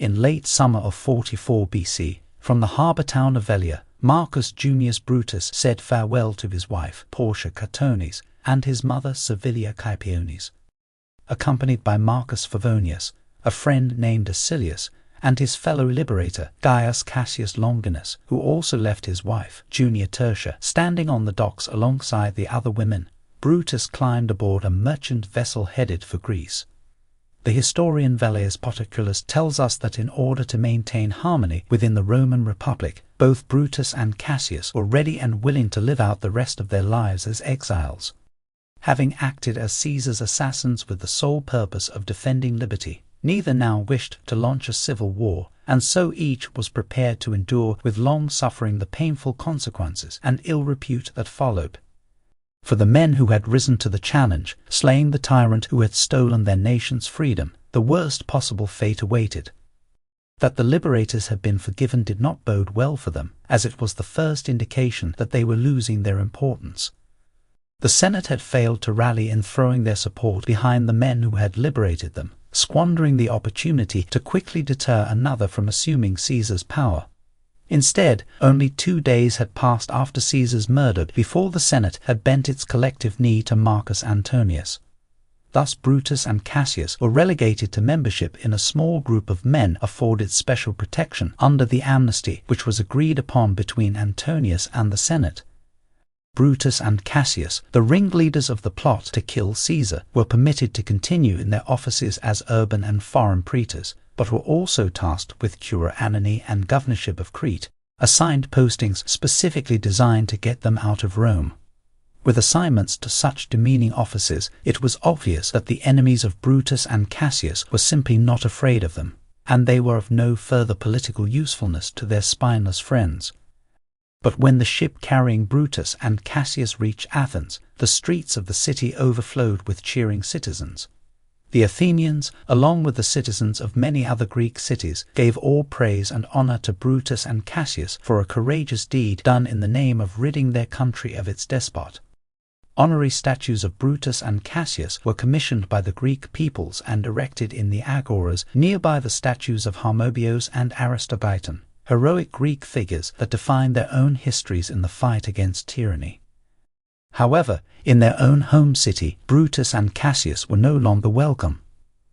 In late summer of 44 BC, from the harbour town of Velia, Marcus Junius Brutus said farewell to his wife Portia Catonis and his mother Servilia Caepionis. Accompanied by Marcus Favonius, a friend named Acilius, and his fellow liberator Gaius Cassius Longinus, who also left his wife Junia Tertia standing on the docks alongside the other women, Brutus climbed aboard a merchant vessel headed for Greece. The historian Velleius Paterculus tells us that in order to maintain harmony within the Roman Republic, both Brutus and Cassius were ready and willing to live out the rest of their lives as exiles. Having acted as Caesar's assassins with the sole purpose of defending liberty, neither now wished to launch a civil war, and so each was prepared to endure with long suffering the painful consequences and ill repute that followed. For the men who had risen to the challenge, slaying the tyrant who had stolen their nation's freedom, the worst possible fate awaited. That the liberators had been forgiven did not bode well for them, as it was the first indication that they were losing their importance. The Senate had failed to rally in throwing their support behind the men who had liberated them, squandering the opportunity to quickly deter another from assuming Caesar's power. Instead, only 2 days had passed after Caesar's murder before the Senate had bent its collective knee to Marcus Antonius. Thus Brutus and Cassius were relegated to membership in a small group of men afforded special protection under the amnesty which was agreed upon between Antonius and the Senate. Brutus and Cassius, the ringleaders of the plot to kill Caesar, were permitted to continue in their offices as urban and foreign praetors, but were also tasked with cura annoni and governorship of Crete, assigned postings specifically designed to get them out of Rome. With assignments to such demeaning offices, it was obvious that the enemies of Brutus and Cassius were simply not afraid of them, and they were of no further political usefulness to their spineless friends. But when the ship carrying Brutus and Cassius reached Athens, the streets of the city overflowed with cheering citizens. The Athenians, along with the citizens of many other Greek cities, gave all praise and honor to Brutus and Cassius for a courageous deed done in the name of ridding their country of its despot. Honorary statues of Brutus and Cassius were commissioned by the Greek peoples and erected in the agoras nearby the statues of Harmobios and Aristogeiton, heroic Greek figures that defined their own histories in the fight against tyranny. However, in their own home city, Brutus and Cassius were no longer welcome.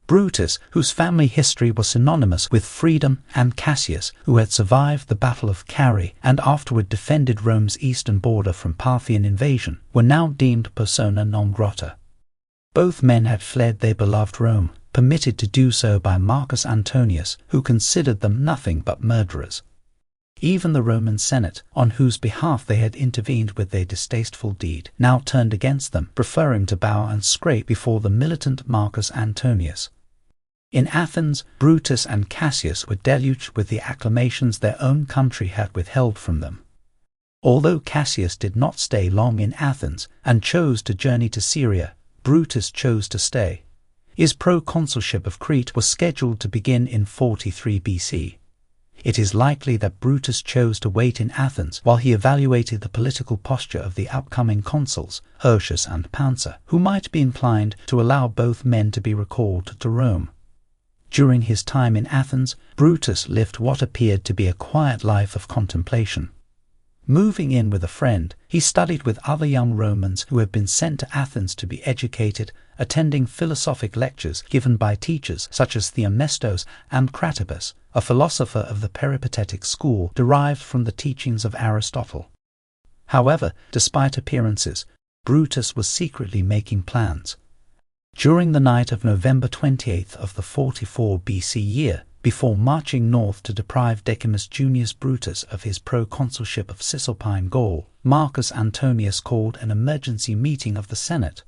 Brutus, whose family history was synonymous with freedom, and Cassius, who had survived the Battle of Carrhae and afterward defended Rome's eastern border from Parthian invasion, were now deemed persona non grata. Both men had fled their beloved Rome, permitted to do so by Marcus Antonius, who considered them nothing but murderers. Even the Roman Senate, on whose behalf they had intervened with their distasteful deed, now turned against them, preferring to bow and scrape before the militant Marcus Antonius. In Athens, Brutus and Cassius were deluged with the acclamations their own country had withheld from them. Although Cassius did not stay long in Athens and chose to journey to Syria, Brutus chose to stay. His proconsulship of Crete was scheduled to begin in 43 BC. It is likely that Brutus chose to wait in Athens while he evaluated the political posture of the upcoming consuls, Hirtius and Pansa, who might be inclined to allow both men to be recalled to Rome. During his time in Athens, Brutus lived what appeared to be a quiet life of contemplation. Moving in with a friend, he studied with other young Romans who had been sent to Athens to be educated, attending philosophic lectures given by teachers such as Theomestos and Cratybus, a philosopher of the Peripatetic school derived from the teachings of Aristotle. However, despite appearances, Brutus was secretly making plans. During the night of November 28th of the 44 BC year, before marching north to deprive Decimus Junius Brutus of his proconsulship of Cisalpine Gaul, Marcus Antonius called an emergency meeting of the Senate.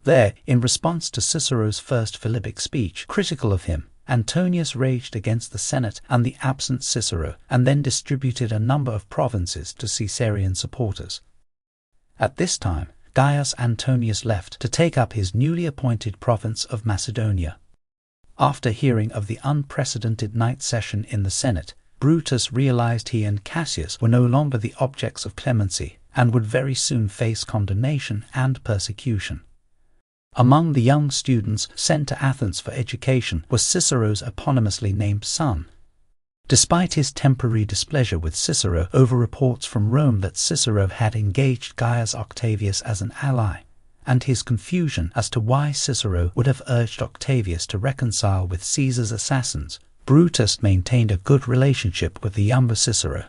There, in response to Cicero's first Philippic speech critical of him, Antonius raged against the Senate and the absent Cicero, and then distributed a number of provinces to Caesarian supporters. At this time, Gaius Antonius left to take up his newly appointed province of Macedonia. After hearing of the unprecedented night session in the Senate, Brutus realized he and Cassius were no longer the objects of clemency and would very soon face condemnation and persecution. Among the young students sent to Athens for education was Cicero's eponymously named son. Despite his temporary displeasure with Cicero over reports from Rome that Cicero had engaged Gaius Octavius as an ally, and his confusion as to why Cicero would have urged Octavius to reconcile with Caesar's assassins, Brutus maintained a good relationship with the younger Cicero.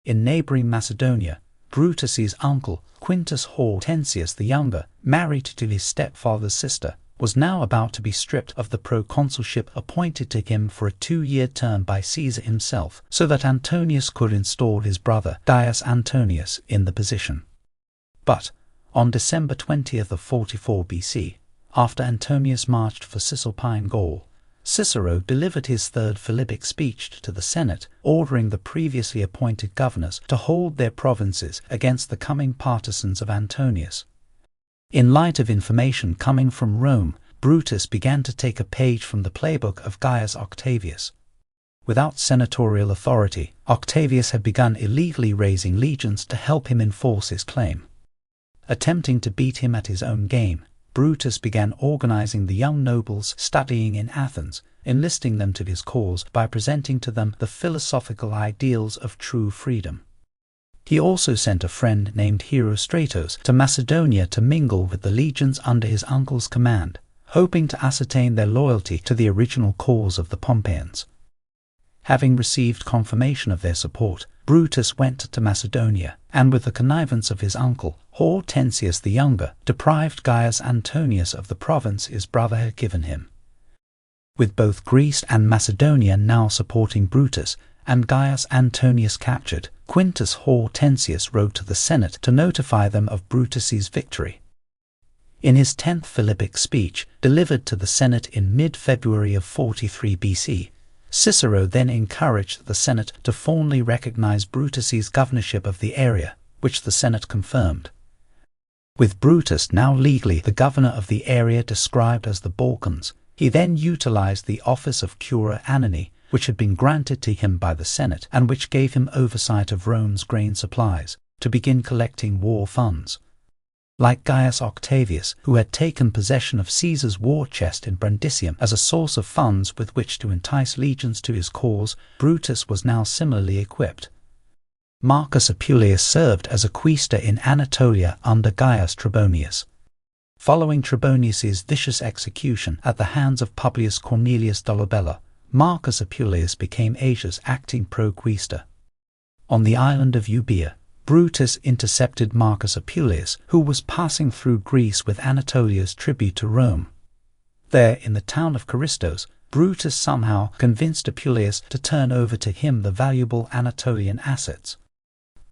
In neighboring Macedonia, Brutus's uncle, Quintus Hortensius the Younger, married to his stepfather's sister, was now about to be stripped of the proconsulship appointed to him for a 2-year term by Caesar himself, so that Antonius could install his brother Gaius Antonius in the position. But on December 20th of 44 BC, after Antonius marched for Cisalpine Gaul, Cicero delivered his third Philippic speech to the Senate, ordering the previously appointed governors to hold their provinces against the coming partisans of Antonius. In light of information coming from Rome, Brutus began to take a page from the playbook of Gaius Octavius. Without senatorial authority, Octavius had begun illegally raising legions to help him enforce his claim. Attempting to beat him at his own game, Brutus began organizing the young nobles studying in Athens, enlisting them to his cause by presenting to them the philosophical ideals of true freedom. He also sent a friend named Herostratos to Macedonia to mingle with the legions under his uncle's command, hoping to ascertain their loyalty to the original cause of the Pompeians. Having received confirmation of their support, Brutus went to Macedonia, and with the connivance of his uncle, Hortensius the Younger, deprived Gaius Antonius of the province his brother had given him. With both Greece and Macedonia now supporting Brutus, and Gaius Antonius captured, Quintus Hortensius wrote to the Senate to notify them of Brutus's victory. In his 10th Philippic speech, delivered to the Senate in mid-February of 43 BC, Cicero then encouraged the Senate to formally recognize Brutus's governorship of the area, which the Senate confirmed. With Brutus now legally the governor of the area described as the Balkans, he then utilized the office of Cura Annani, which had been granted to him by the Senate and which gave him oversight of Rome's grain supplies, to begin collecting war funds. Like Gaius Octavius, who had taken possession of Caesar's war chest in Brundisium as a source of funds with which to entice legions to his cause, Brutus was now similarly equipped. Marcus Apuleius served as a quaestor in Anatolia under Gaius Trebonius. Following Trebonius's vicious execution at the hands of Publius Cornelius Dolabella, Marcus Apuleius became Asia's acting proquaestor. On the island of Euboea, Brutus intercepted Marcus Apuleius, who was passing through Greece with Anatolia's tribute to Rome. There, in the town of Caristos, Brutus somehow convinced Apuleius to turn over to him the valuable Anatolian assets.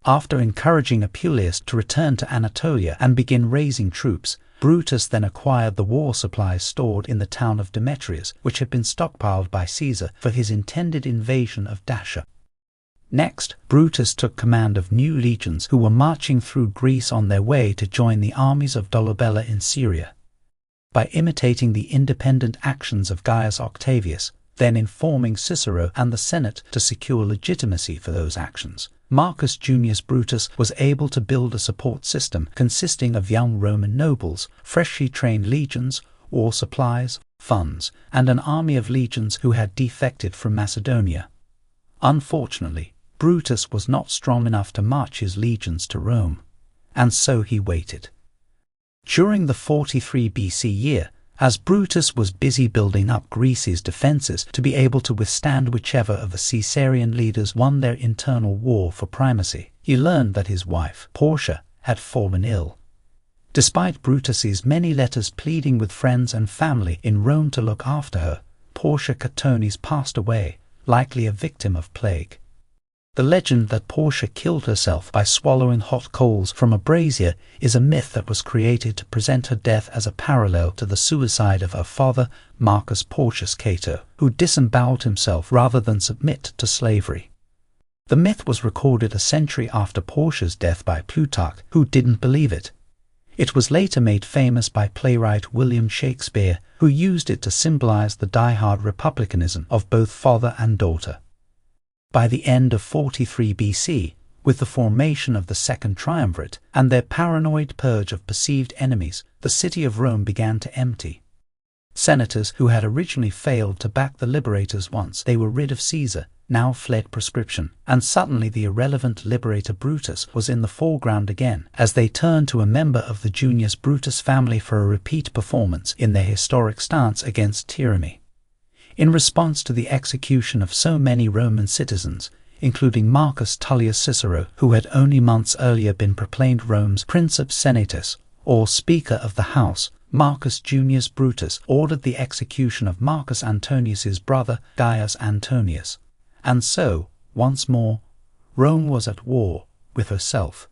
After encouraging Apuleius to return to Anatolia and begin raising troops, Brutus then acquired the war supplies stored in the town of Demetrius, which had been stockpiled by Caesar for his intended invasion of Dacia. Next, Brutus took command of new legions who were marching through Greece on their way to join the armies of Dolabella in Syria. By imitating the independent actions of Gaius Octavius, then informing Cicero and the Senate to secure legitimacy for those actions, Marcus Junius Brutus was able to build a support system consisting of young Roman nobles, freshly trained legions, war supplies, funds, and an army of legions who had defected from Macedonia. Unfortunately, Brutus was not strong enough to march his legions to Rome, and so he waited. During the 43 BC year, as Brutus was busy building up Greece's defences to be able to withstand whichever of the Caesarian leaders won their internal war for primacy, he learned that his wife, Portia, had fallen ill. Despite Brutus's many letters pleading with friends and family in Rome to look after her, Portia Catonis passed away, likely a victim of plague. The legend that Portia killed herself by swallowing hot coals from a brazier is a myth that was created to present her death as a parallel to the suicide of her father, Marcus Porcius Cato, who disemboweled himself rather than submit to slavery. The myth was recorded a century after Portia's death by Plutarch, who didn't believe it. It was later made famous by playwright William Shakespeare, who used it to symbolize the die-hard republicanism of both father and daughter. By the end of 43 BC, With the formation of the Second Triumvirate and their paranoid purge of perceived enemies, the city of Rome began to empty. Senators who had originally failed to back the liberators once they were rid of Caesar now fled proscription, and suddenly the irrelevant liberator Brutus was in the foreground again, as they turned to a member of the Junius Brutus family for a repeat performance in their historic stance against tyranny. In response to the execution of so many Roman citizens, including Marcus Tullius Cicero, who had only months earlier been proclaimed Rome's Princeps Senatus, or Speaker of the House, Marcus Junius Brutus ordered the execution of Marcus Antonius's brother Gaius Antonius. And so, once more, Rome was at war with herself.